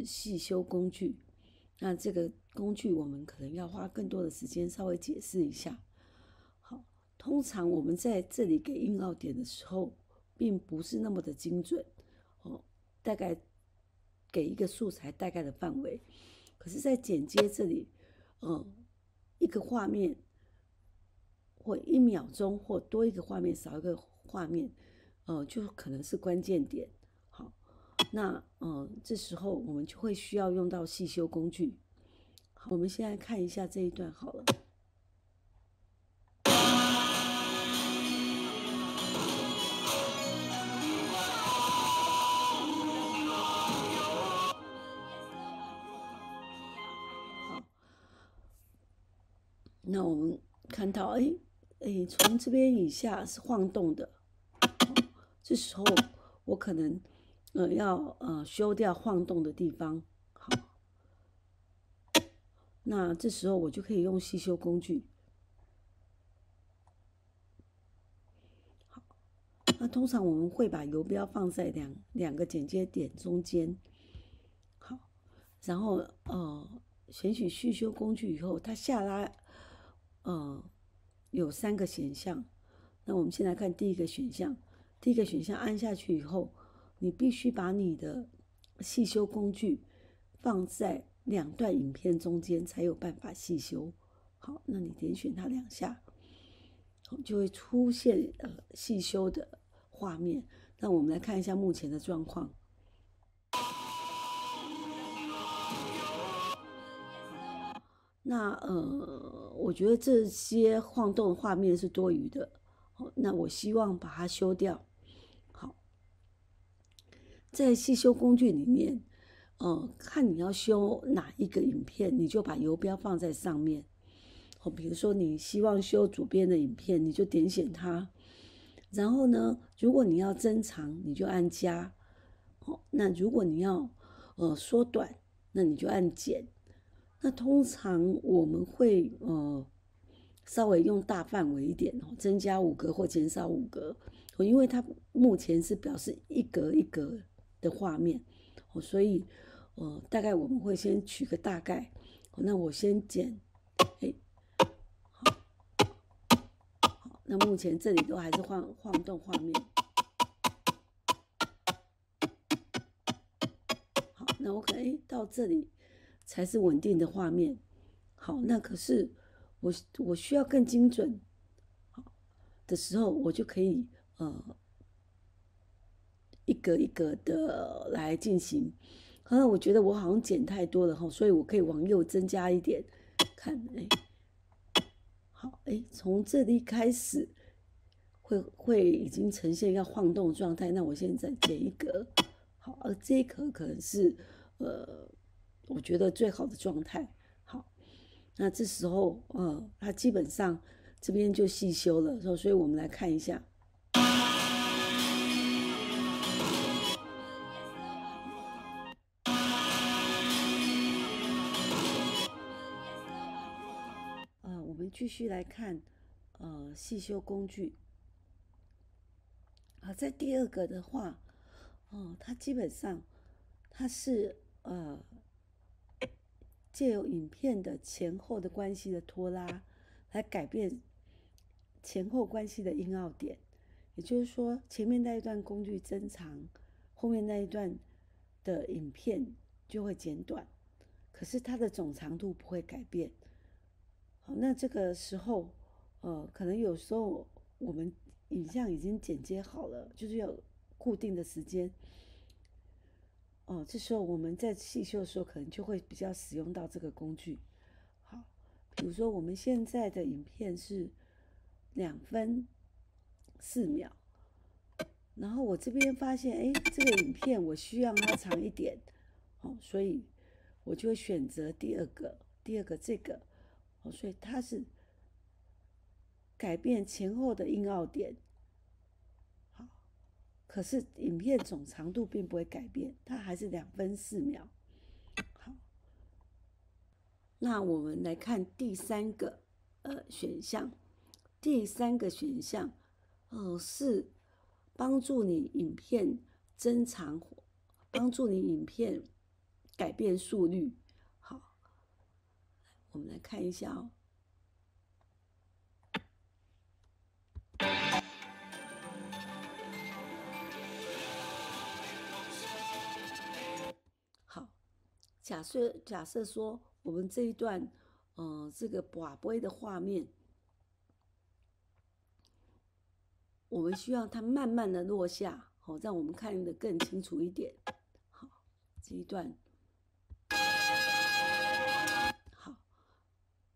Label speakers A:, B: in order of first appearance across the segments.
A: 是细修工具。那这个工具我们可能要花更多的时间稍微解释一下。好，通常我们在这里给印凹点的时候，并不是那么的精准，大概给一个素材大概的范围。可是，在剪接这里，一个画面或1秒钟或多一个画面少一个画面，就可能是关键点。好，那这时候我们就会需要用到细修工具。好，我们现在看一下这一段好了。好，那我们看到，从这边以下是晃动的，这时候我可能要修掉晃动的地方。好，那这时候我就可以用细修工具。好，那通常我们会把游标放在两个剪接点中间。好，然后选取细修工具以后，它下拉有3个选项。那我们先来看第一个选项。第一个选项按下去以后，你必须把你的细修工具放在2段影片中间，才有办法细修。好，那你点选它2下，就会出现细修的画面。那我们来看一下目前的状况。那我觉得这些晃动的画面是多余的，那我希望把它修掉。好，在细修工具里面，看你要修哪一个影片，你就把游标放在上面。比如说你希望修左边的影片，你就点选它。然后呢，如果你要增长，你就按加。那如果你要缩短，那你就按减。那通常我们会稍微用大范围一点，增加5格或减少5格，因为它目前是表示1格1格的画面，所以大概我们会先取个大概。那我先减，好，那目前这里都还是晃动画面。好，那我可能到这里才是稳定的画面。好，那可是我需要更精准的时候，我就可以1格1格的来进行。我觉得我好像剪太多了，所以我可以往右增加一点，看，好，从这里开始会已经呈现要晃动的状态。那我现在剪1格，好，而这一格可能是我觉得最好的状态。好，那这时候它基本上这边就细修了，所以我们来看一下。我们继续来看细修工具。在第2个的话，它基本上它是借由影片的前后的关系的拖拉，来改变前后关系的印凹点。也就是说，前面那一段工具增长，后面那一段的影片就会减短，可是它的总长度不会改变。好，那这个时候，可能有时候我们影像已经剪接好了，就是有固定的时间。这时候我们在细修的时候，可能就会比较使用到这个工具。好，比如说我们现在的影片是2分4秒，然后我这边发现，这个影片我需要它长一点，所以我就会选择第二个这个，所以它是改变前后的印凹点。好，可是影片总长度并不会改变，它还是2分4秒。好，那我们来看第3个选项。第3个选项是帮助你影片增长，帮助你影片改变速率。好，我们来看一下哦。好，假设说我们这一段，这个跋杯的画面，我们需要它慢慢的落下，好，让我们看得更清楚一点。好，这一段，好，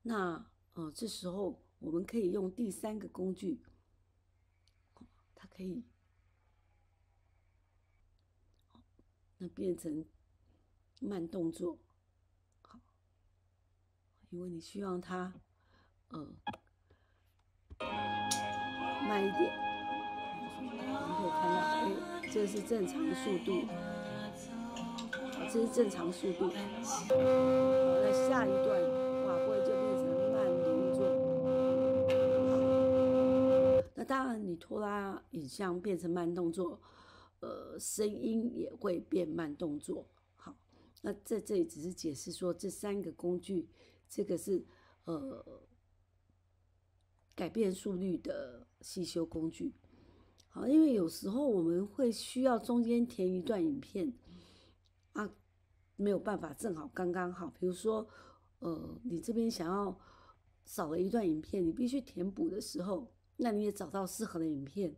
A: 那这时候我们可以用第3个工具，它可以，那变成慢动作，好，因为你希望它，慢一点。我们可以看到，哎，这是正常速度，好，这是正常速度。好，那下一段滑波就变成慢动作。好，那当然，你拖拉影像变成慢动作，声音也会变慢动作。好，那在这里只是解释说这3个工具，这个是改变速率的细修工具。好，因为有时候我们会需要中间填一段影片啊，没有办法正好刚刚好。比如说，你这边想要少了一段影片，你必须填补的时候，那你也找到适合的影片，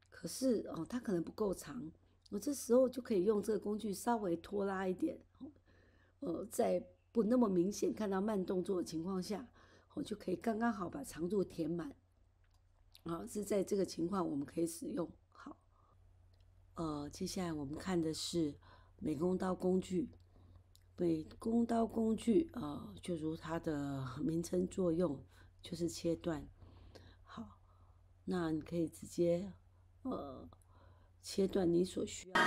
A: 可是它可能不够长，我这时候就可以用这个工具稍微拖拉一点，在不那么明显看到慢动作的情况下，我就可以刚刚好把长度填满。好，是在这个情况我们可以使用。好，接下来我们看的是美工刀工具。美工刀工具，就如它的名称作用，就是切断。好，那你可以直接切断你所需要的。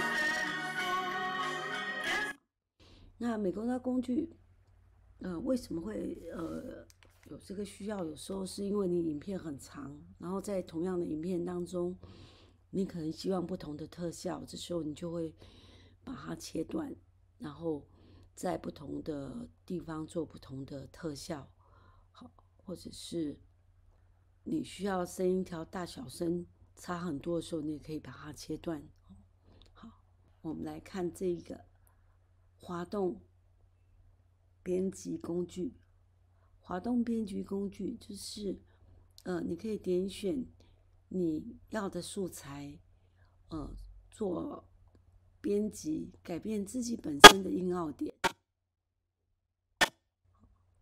A: 那美工刀工具，为什么会有这个需要？有时候是因为你影片很长，然后在同样的影片当中，你可能希望不同的特效，这时候你就会把它切断，然后在不同的地方做不同的特效。好，或者是你需要声音调大小声差很多的时候，你也可以把它切断。好，我们来看这一个滑动编辑工具。滑动编辑工具就是，你可以点选你要的素材，做编辑，改变自己本身的音奥点。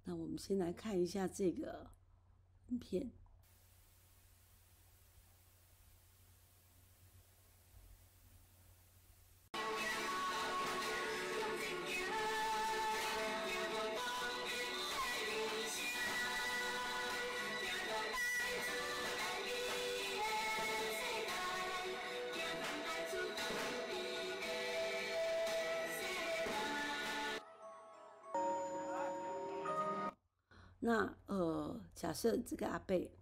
A: 那我们先来看一下这个影片。那假设这个阿贝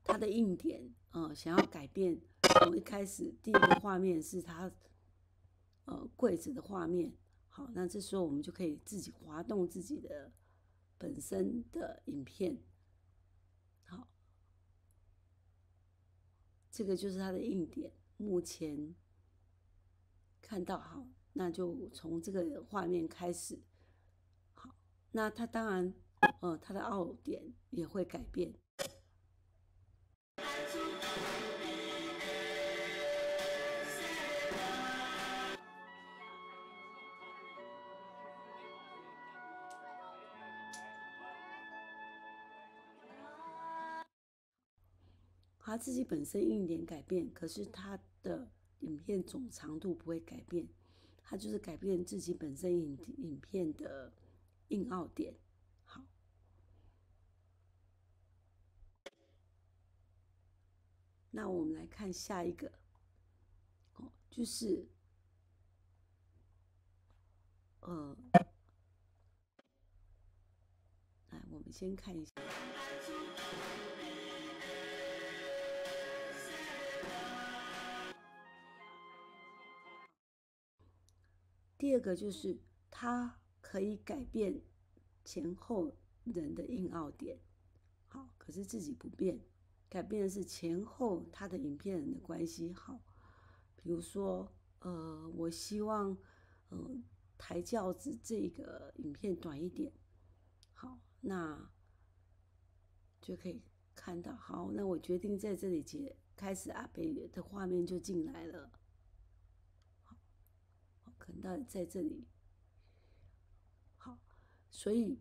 A: 他的硬点，想要改变，从一开始第一个画面是他柜子的画面。好，那这时候我们就可以自己滑动自己的本身的影片。好，这个就是它的硬点。目前看到，好，那就从这个画面开始。好，那它当然，它的奥点也会改变。它自己本身硬点改变，可是它的影片总长度不会改变，它就是改变自己本身影片的硬奥点。好，那我们来看下一个，就是来我们先看一下。第二个就是它可以改变前后人的硬凹点，好，可是自己不变，改变的是前后他的影片人的关系。好，比如说，我希望，抬轿子这个影片短一点，好，那就可以看到，好，那我决定在这里开始阿北的画面就进来了，好，可能到在这里，好，所以，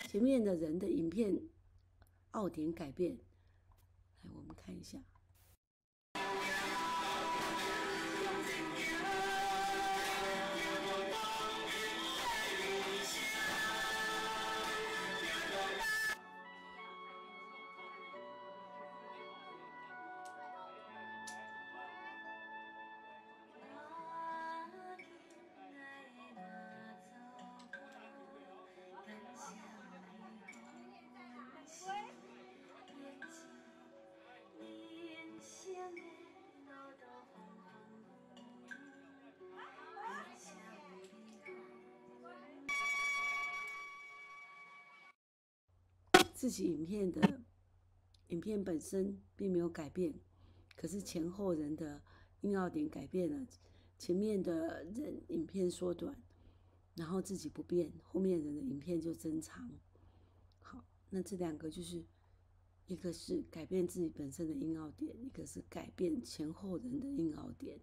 A: 前面的人的影片凹点改变，来我们看一下。自己影片本身并没有改变，可是前后人的硬凹点改变了，前面的人影片缩短，然后自己不变，后面人的影片就增长。好，那这两个就是一个是改变自己本身的硬凹点，一个是改变前后人的硬凹点。